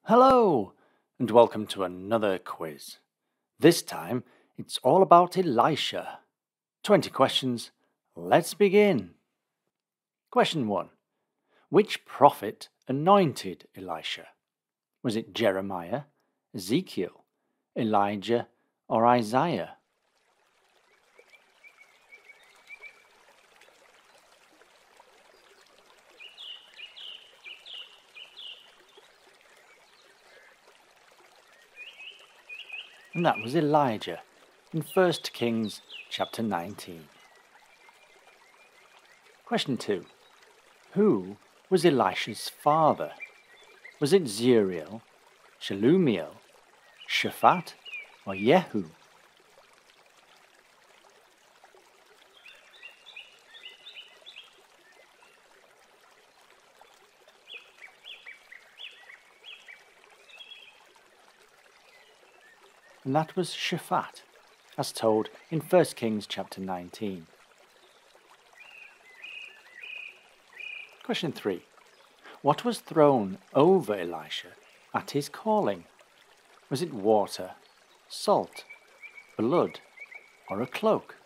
Hello, and welcome to another quiz. This time, it's all about Elisha. 20 questions. Let's begin. Question 1. Which prophet anointed Elisha? Was it Jeremiah, Ezekiel, Elijah, or Isaiah? And that was Elijah in 1 Kings chapter 19. Question 2. Who was Elisha's father? Was it Zuriel, Shelumiel, Shaphat, or Jehu? And that was Shaphat, as told in 1 Kings chapter 19. Question 3. What was thrown over Elisha at his calling? Was it water, salt, blood, or a cloak?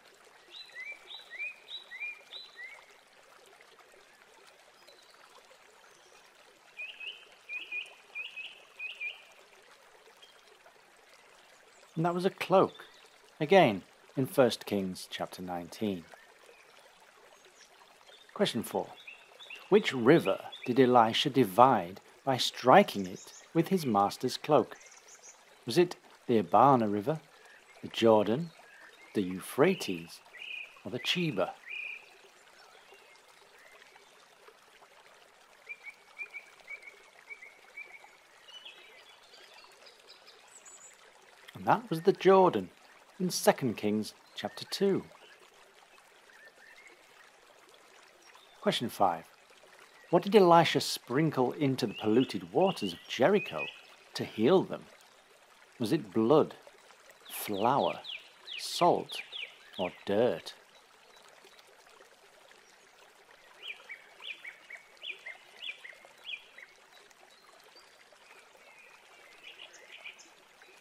And that was a cloak, again in 1 Kings chapter 19. Question 4. Which river did Elisha divide by striking it with his master's cloak? Was it the Abana River, the Jordan, the Euphrates, or the Chebar? And that was the Jordan in 2 Kings chapter 2. Question 5. What did Elisha sprinkle into the polluted waters of Jericho to heal them? Was it blood, flour, salt, or dirt?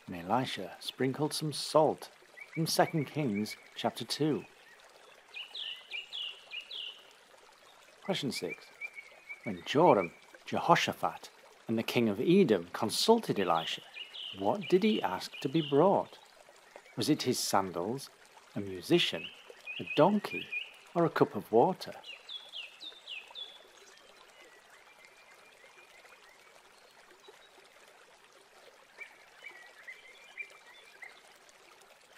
And Elisha sprinkled some salt in 2 Kings chapter 2. Question 6. When Joram, Jehoshaphat, and the king of Edom consulted Elisha, what did he ask to be brought? Was it his sandals, a musician, a donkey, or a cup of water?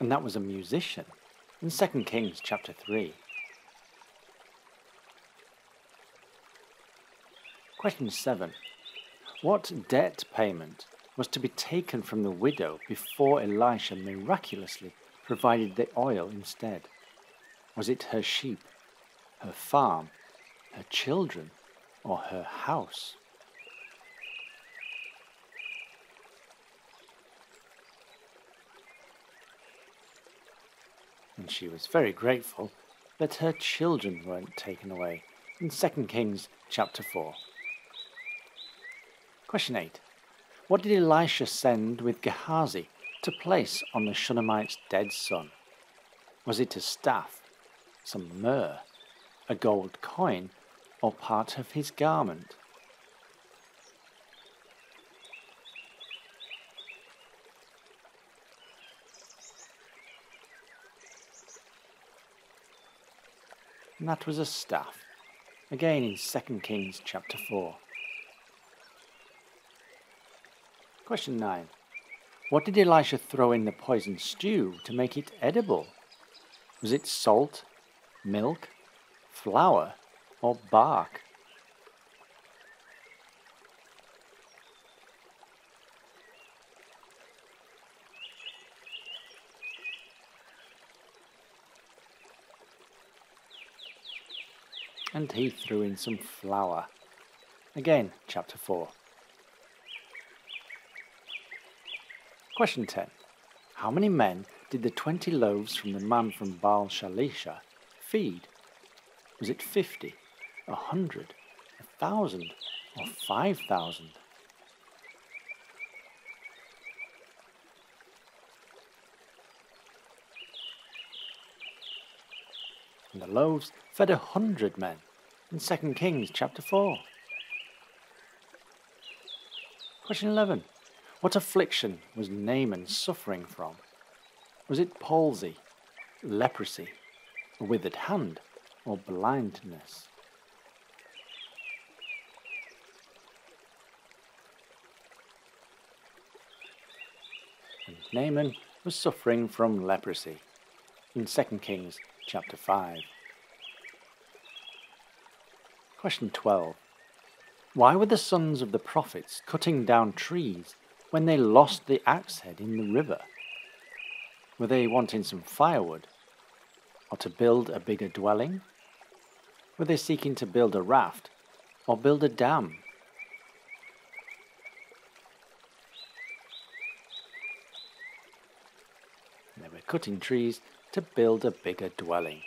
And that was a musician in 2 Kings chapter 3. Question 7. What debt payment was to be taken from the widow before Elisha miraculously provided the oil instead? Was it her sheep, her farm, her children, or her house? And she was very grateful that her children weren't taken away in 2 Kings chapter 4. Question 8. What did Elisha send with Gehazi to place on the Shunammite's dead son? Was it a staff, some myrrh, a gold coin, or part of his garment? And that was a staff, again in 2 Kings chapter 4. Question 9. What did Elisha throw in the poisoned stew to make it edible? Was it salt, milk, flour, or bark? And he threw in some flour. Again, chapter 4. Question 10. How many men did the 20 loaves from the man from Baal Shalisha feed? Was it 50, 100, 1,000, or 5,000? and the loaves fed 100 men in 2 Kings chapter 4. Question 11. What affliction was Naaman suffering from? Was it palsy, leprosy, a withered hand, or blindness? And Naaman was suffering from leprosy in 2 Kings chapter 5. Question 12. Why were the sons of the prophets cutting down trees when they lost the axe head in the river? Were they wanting some firewood, or to build a bigger dwelling? Were they seeking to build a raft, or build a dam? They were cutting trees to build a bigger dwelling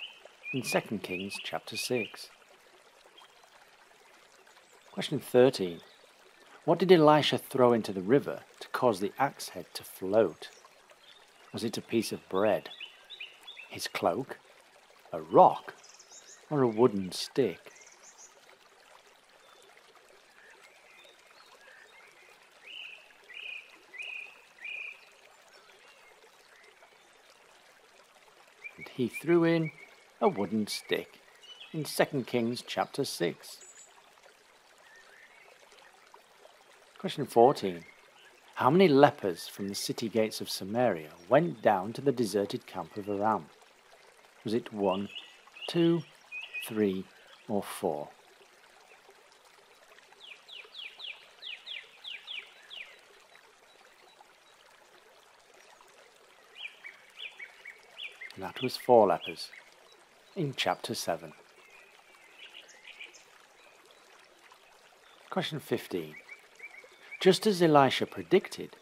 in 2 Kings chapter 6. Question 13. What did Elisha throw into the river to cause the axe head to float? Was it a piece of bread, his cloak, a rock, or a wooden stick? And he threw in a wooden stick in 2 Kings chapter 6. Question 14. How many lepers from the city gates of Samaria went down to the deserted camp of Aram? Was it 1, 2, 3, or 4? And that was 4 lepers in chapter 7. Question 15. Just as Elisha predicted,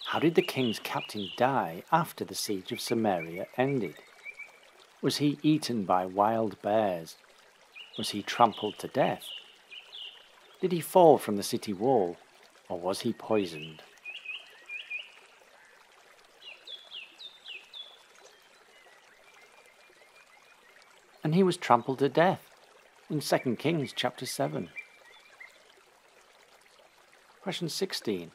how did the king's captain die after the siege of Samaria ended? Was he eaten by wild bears? Was he trampled to death? Did he fall from the city wall, or was he poisoned? And he was trampled to death in 2 Kings chapter 7. Question 16.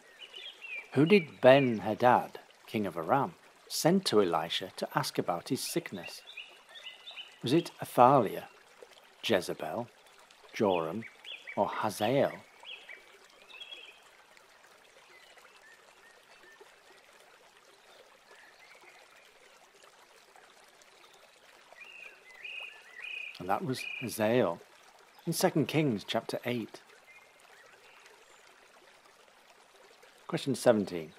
Who did Ben-hadad, king of Aram, send to Elisha to ask about his sickness? Was it Athaliah, Jezebel, Joram, or Hazael? And that was Hazael in 2 Kings chapter 8. Question 17.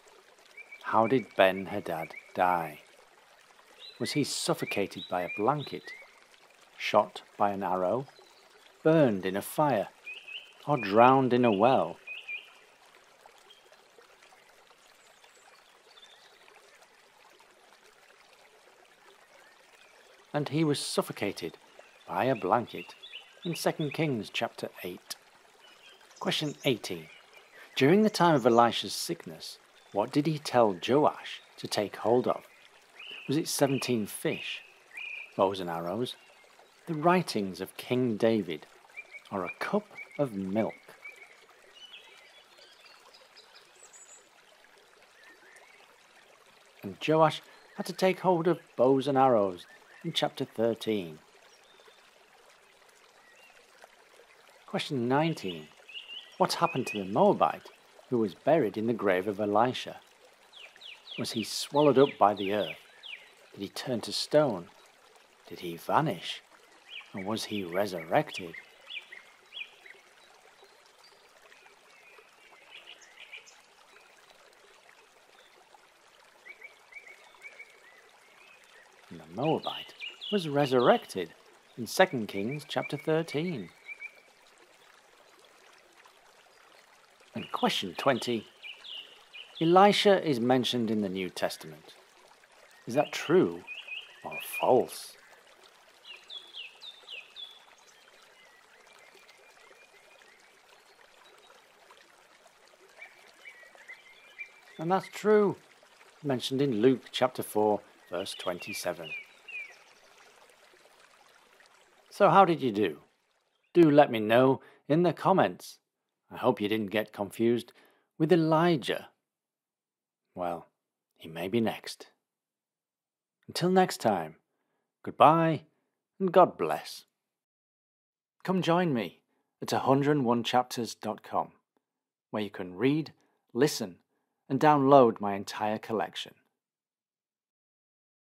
How did Ben-hadad die? Was he suffocated by a blanket, shot by an arrow, burned in a fire, or drowned in a well? And he was suffocated by a blanket in 2 Kings chapter 8. Question 18. During the time of Elisha's sickness, what did he tell Joash to take hold of? Was it 17 fish, bows and arrows, the writings of King David, or a cup of milk? And Joash had to take hold of bows and arrows in chapter 13. Question 19. What happened to the Moabite who was buried in the grave of Elisha? Was he swallowed up by the earth? Did he turn to stone? Did he vanish? Or was he resurrected? And the Moabite was resurrected in 2 Kings chapter 13. And question 20. Elisha is mentioned in the New Testament. Is that true or false? And that's true, mentioned in Luke chapter 4, verse 27. So how did you do? Do let me know in the comments. I hope you didn't get confused with Elijah. Well, he may be next. Until next time, goodbye and God bless. Come join me at 101chapters.com, where you can read, listen, and download my entire collection.